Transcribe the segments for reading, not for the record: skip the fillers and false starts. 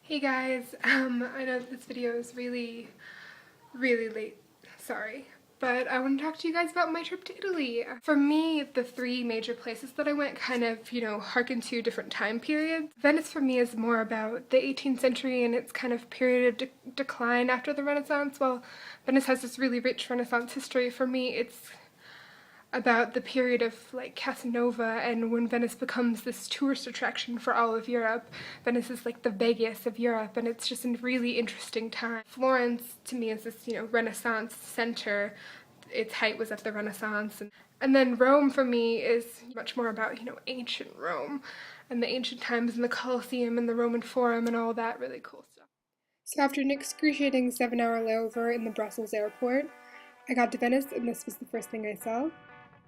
Hey guys, I know this video is really late, sorry, but I want to talk to you guys about my trip to Italy. For me, the three major places that I went kind of, harken to different time periods. Venice for me is more about the 18th century and its kind of period of decline after the Renaissance. While Venice has this really rich Renaissance history, for me it's about the period of like Casanova and when Venice becomes this tourist attraction for all of Europe. Venice is like the Vegas of Europe, and it's just a really interesting time. Florence to me is this, Renaissance center. Its height was at the Renaissance. And then Rome for me is much more about, ancient Rome and the ancient times and the Colosseum and the Roman Forum and all that really cool stuff. So after an excruciating 7-hour layover in the Brussels airport, I got to Venice and this was the first thing I saw.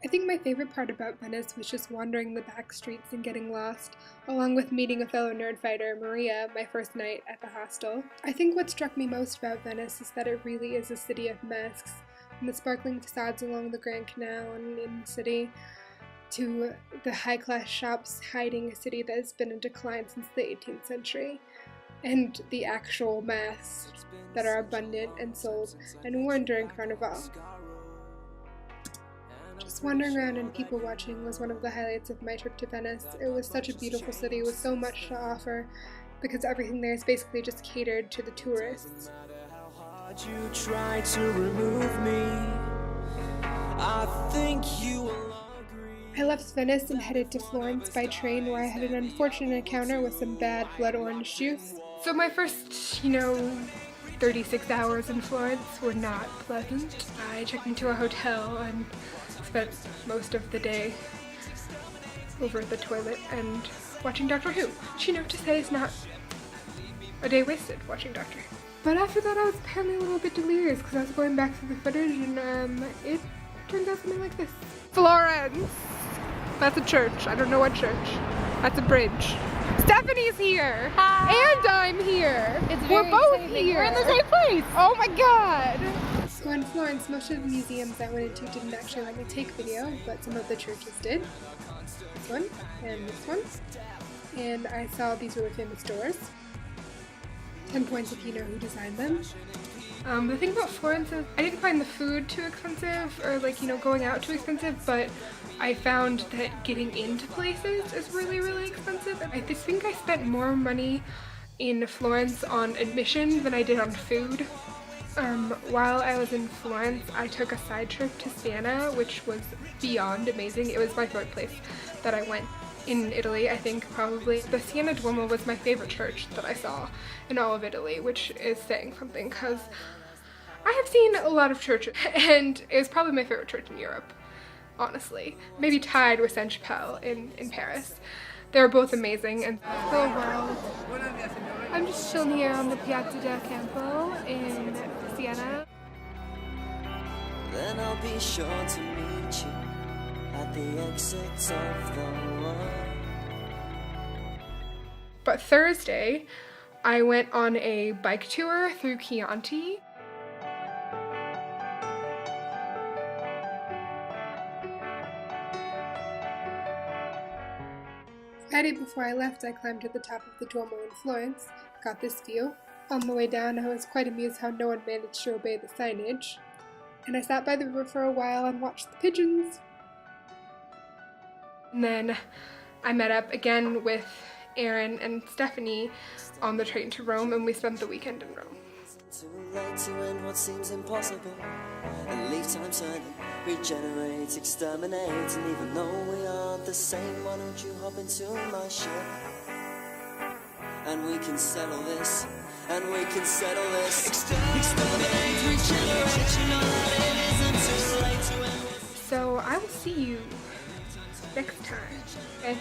I think my favorite part about Venice was just wandering the back streets and getting lost, along with meeting a fellow nerd fighter, Maria, my first night at the hostel. I think what struck me most about Venice is that it really is a city of masks, from the sparkling facades along the Grand Canal and in the city, to the high-class shops hiding a city that has been in decline since the 18th century, and the actual masks that are abundant and sold and worn during Carnival. Just wandering around and people watching was one of the highlights of my trip to Venice. It was such a beautiful city with so much to offer because everything there is basically just catered to the tourists. You try to remove me. I think you will agree. I left Venice and headed to Florence by train, where I had an unfortunate encounter with some bad blood orange juice. So my first, 36 hours in Florence were not pleasant. I checked into a hotel and spent most of the day over at the toilet and watching Doctor Who. Which, to say is not a day wasted watching Doctor Who. But after that I was apparently a little bit delirious because I was going back through the footage and it turns out something like this. Florence! That's a church. I don't know what church. That's a bridge. Stephanie's here! Hi! And I'm here! We're both exciting. here! We're in the same place! Oh my god! So in Florence, most of the museums I went into didn't actually let me take video, but some of the churches did. This one, and this one. And I saw these really famous doors. 10 points if you know who designed them. The thing about Florence is I didn't find the food too expensive or going out too expensive, but I found that getting into places is really expensive. I think I spent more money in Florence on admission than I did on food. While I was in Florence, I took a side trip to Siena, which was beyond amazing. It was my favorite place that I went in Italy, I think probably. The Siena Duomo was my favorite church that I saw in all of Italy, which is saying something because I have seen a lot of churches and it was probably my favorite church in Europe, honestly. Maybe tied with Saint-Chapelle in Paris. They're both amazing. And hello world. I'm just chilling here on the Piazza del Campo in Siena. Then I'll be sure to meet you at the exits of the world. But Thursday, I went on a bike tour through Chianti. Friday before I left, I climbed to the top of the Duomo in Florence, got this view. On the way down, I was quite amused how no one managed to obey the signage. And I sat by the river for a while and watched the pigeons. And then I met up again with Aaron and Stephanie on the train to Rome, and we spent the weekend in Rome. Too late to end what seems impossible, and leave time turning, regenerate, exterminate. And even though we aren't the same, why don't you hop into my ship? And we can settle this, and we can settle this. Exterminate, regenerate, you know that it isn't too late to end. So I will see you next time. Okay?